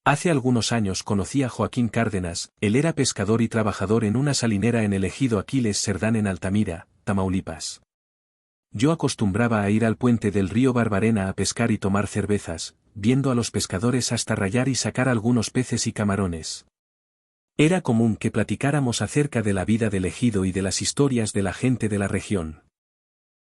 Hace algunos años conocí a Joaquín Cárdenas. Él era pescador y trabajador en una salinera en el ejido Aquiles Cerdán en Altamira, Tamaulipas. Yo acostumbraba a ir al puente del río Barbarena a pescar y tomar cervezas, viendo a los pescadores hasta rayar y sacar algunos peces y camarones. Era común que platicáramos acerca de la vida del ejido y de las historias de la gente de la región.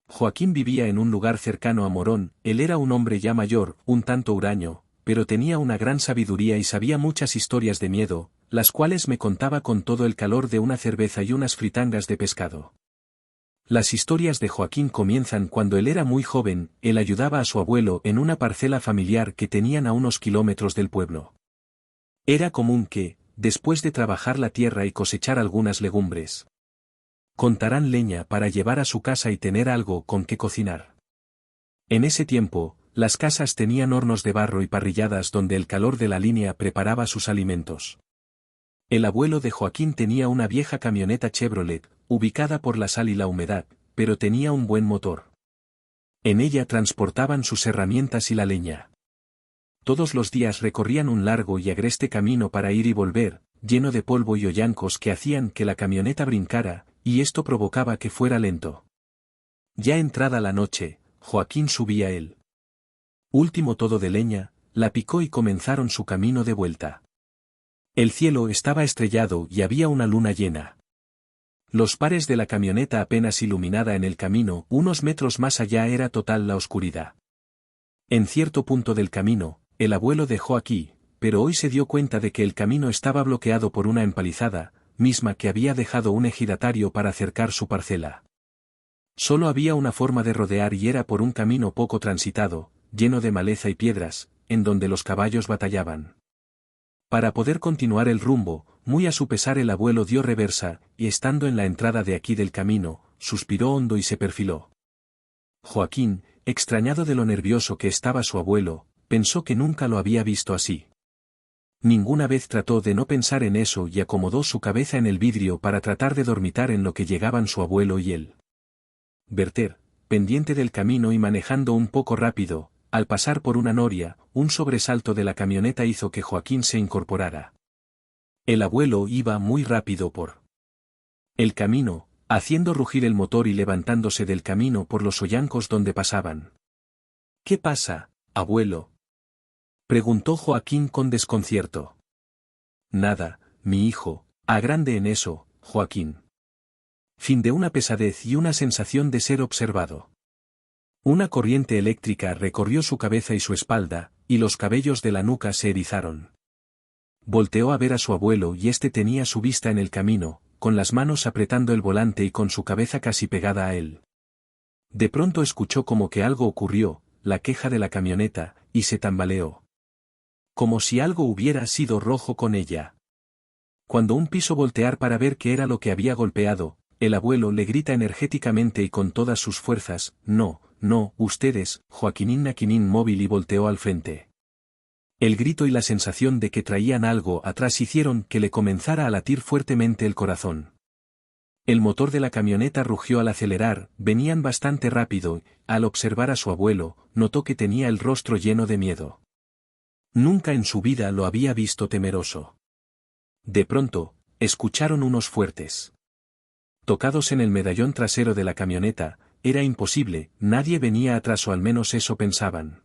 Joaquín vivía en un lugar cercano a Morón. Él era un hombre ya mayor, un tanto huraño, pero tenía una gran sabiduría y sabía muchas historias de miedo, las cuales me contaba con todo el calor de una cerveza y unas fritangas de pescado. Las historias de Joaquín comienzan cuando él era muy joven. Él ayudaba a su abuelo en una parcela familiar que tenían a unos kilómetros del pueblo. Era común que, después de trabajar la tierra y cosechar algunas legumbres, cortaran leña para llevar a su casa y tener algo con que cocinar. En ese tiempo, las casas tenían hornos de barro y parrilladas donde el calor de la línea preparaba sus alimentos. El abuelo de Joaquín tenía una vieja camioneta Chevrolet, ubicada por la sal y la humedad, pero tenía un buen motor. En ella transportaban sus herramientas y la leña. Todos los días recorrían un largo y agreste camino para ir y volver, lleno de polvo y hoyancos que hacían que la camioneta brincara, y esto provocaba que fuera lento. Ya entrada la noche, Joaquín subía el último todo de leña, la picó y comenzaron su camino de vuelta. El cielo estaba estrellado y había una luna llena. Los pares de la camioneta apenas iluminada en el camino, unos metros más allá era total la oscuridad. En cierto punto del camino, el abuelo dejó aquí, pero hoy se dio cuenta de que el camino estaba bloqueado por una empalizada, misma que había dejado un ejidatario para acercar su parcela. Solo había una forma de rodear y era por un camino poco transitado, lleno de maleza y piedras, en donde los caballos batallaban. Para poder continuar el rumbo, muy a su pesar el abuelo dio reversa, y estando en la entrada de aquí del camino, suspiró hondo y se perfiló. Joaquín, extrañado de lo nervioso que estaba su abuelo, pensó que nunca lo había visto así. Ninguna vez trató de no pensar en eso y acomodó su cabeza en el vidrio para tratar de dormitar en lo que llegaban su abuelo y él. Werther, pendiente del camino y manejando un poco rápido, al pasar por una noria, un sobresalto de la camioneta hizo que Joaquín se incorporara. El abuelo iba muy rápido por el camino, haciendo rugir el motor y levantándose del camino por los hoyancos donde pasaban. —¿Qué pasa, abuelo? —preguntó Joaquín con desconcierto. —Nada, mi hijo, agrande en eso, Joaquín. Fin de una pesadez y una sensación de ser observado. Una corriente eléctrica recorrió su cabeza y su espalda, y los cabellos de la nuca se erizaron. Volteó a ver a su abuelo y éste tenía su vista en el camino, con las manos apretando el volante y con su cabeza casi pegada a él. De pronto escuchó como que algo ocurrió, la queja de la camioneta, y se tambaleó. Como si algo hubiera sido rojo con ella. Cuando un piso voltear para ver qué era lo que había golpeado, el abuelo le grita energéticamente y con todas sus fuerzas: «No, no, ustedes, Joaquín Naquinín móvil» y volteó al frente. El grito y la sensación de que traían algo atrás hicieron que le comenzara a latir fuertemente el corazón. El motor de la camioneta rugió al acelerar, venían bastante rápido, y, al observar a su abuelo, notó que tenía el rostro lleno de miedo. Nunca en su vida lo había visto temeroso. De pronto, escucharon unos fuertes tocados en el medallón trasero de la camioneta. Era imposible, nadie venía atrás o al menos eso pensaban.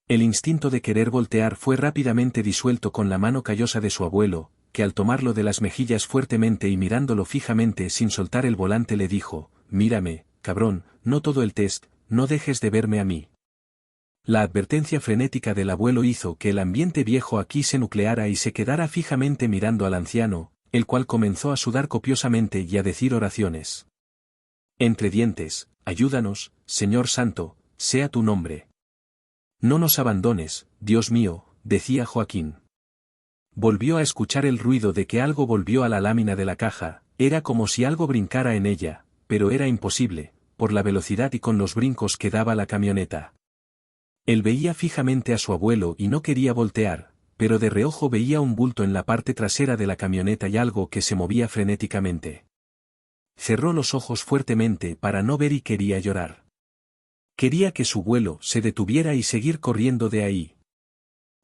El instinto de querer voltear fue rápidamente disuelto con la mano callosa de su abuelo, que al tomarlo de las mejillas fuertemente y mirándolo fijamente sin soltar el volante le dijo: «Mírame, cabrón, no todo el test, no dejes de verme a mí». La advertencia frenética del abuelo hizo que el ambiente viejo aquí se nucleara y se quedara fijamente mirando al anciano, el cual comenzó a sudar copiosamente y a decir oraciones. Entre dientes: «Ayúdanos, Señor Santo, sea tu nombre. No nos abandones, Dios mío», decía Joaquín. Volvió a escuchar el ruido de que algo volvió a la lámina de la caja, era como si algo brincara en ella, pero era imposible, por la velocidad y con los brincos que daba la camioneta. Él veía fijamente a su abuelo y no quería voltear, pero de reojo veía un bulto en la parte trasera de la camioneta y algo que se movía frenéticamente. Cerró los ojos fuertemente para no ver y quería llorar. Quería que su vuelo se detuviera y seguir corriendo de ahí.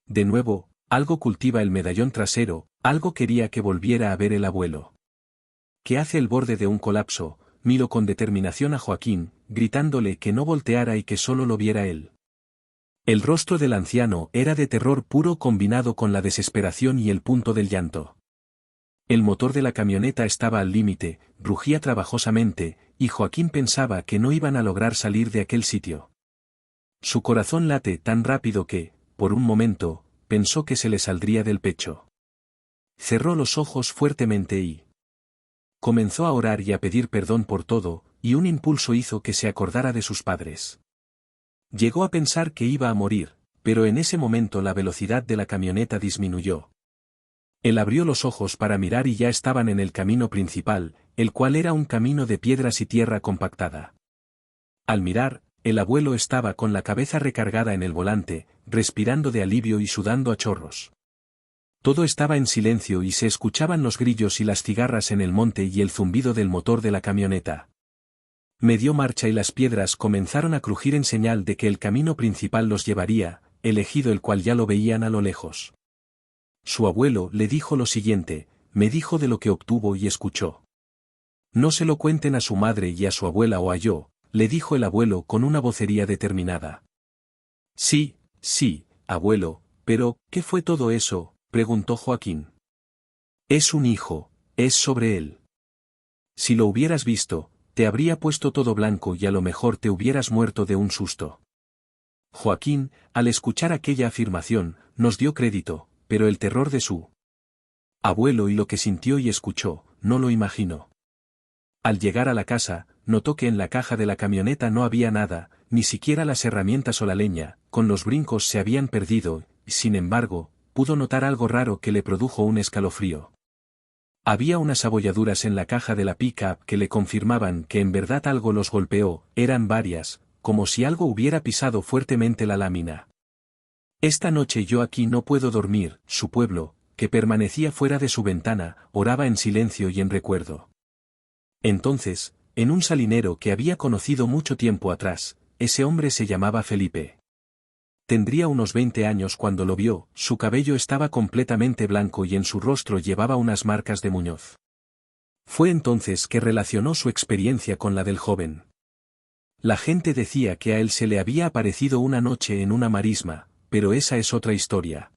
De nuevo, Algo cultiva el medallón trasero, algo quería que volviera a ver el abuelo. Que hace el borde de un colapso, miró con determinación a Joaquín, gritándole que no volteara y que solo lo viera él. El rostro del anciano era de terror puro combinado con la desesperación y el punto del llanto. El motor de la camioneta estaba al límite, rugía trabajosamente, y Joaquín pensaba que no iban a lograr salir de aquel sitio. Su corazón late tan rápido que, por un momento, pensó que se le saldría del pecho. Cerró los ojos fuertemente y comenzó a orar y a pedir perdón por todo, y un impulso hizo que se acordara de sus padres. Llegó a pensar que iba a morir, pero en ese momento la velocidad de la camioneta disminuyó. Él abrió los ojos para mirar y ya estaban en el camino principal, el cual era un camino de piedras y tierra compactada. Al mirar, el abuelo estaba con la cabeza recargada en el volante, respirando de alivio y sudando a chorros. Todo estaba en silencio y se escuchaban los grillos y las cigarras en el monte y el zumbido del motor de la camioneta. Medio marcha y las piedras comenzaron a crujir en señal de que el camino principal los llevaría, elegido el cual ya lo veían a lo lejos. Su abuelo le dijo lo siguiente, me dijo de lo que obtuvo y escuchó. No se lo cuenten a su madre y a su abuela o a yo, le dijo el abuelo con una vocería determinada. Sí, sí, abuelo, pero, ¿qué fue todo eso?, preguntó Joaquín. Es un hijo, es sobre él. Si lo hubieras visto, te habría puesto todo blanco y a lo mejor te hubieras muerto de un susto. Joaquín, al escuchar aquella afirmación, nos dio crédito, pero el terror de su abuelo y lo que sintió y escuchó, no lo imaginó. Al llegar a la casa, notó que en la caja de la camioneta no había nada, ni siquiera las herramientas o la leña, con los brincos se habían perdido, y sin embargo, pudo notar algo raro que le produjo un escalofrío. Había unas abolladuras en la caja de la pick-up que le confirmaban que en verdad algo los golpeó, eran varias, como si algo hubiera pisado fuertemente la lámina. Esta noche yo aquí no puedo dormir, su pueblo, que permanecía fuera de su ventana, oraba en silencio y en recuerdo. Entonces, en un salinero que había conocido mucho tiempo atrás, ese hombre se llamaba Felipe. Tendría unos 20 años cuando lo vio, su cabello estaba completamente blanco y en su rostro llevaba unas marcas de muñoz. Fue entonces que relacionó su experiencia con la del joven. La gente decía que a él se le había aparecido una noche en una marisma, pero esa es otra historia.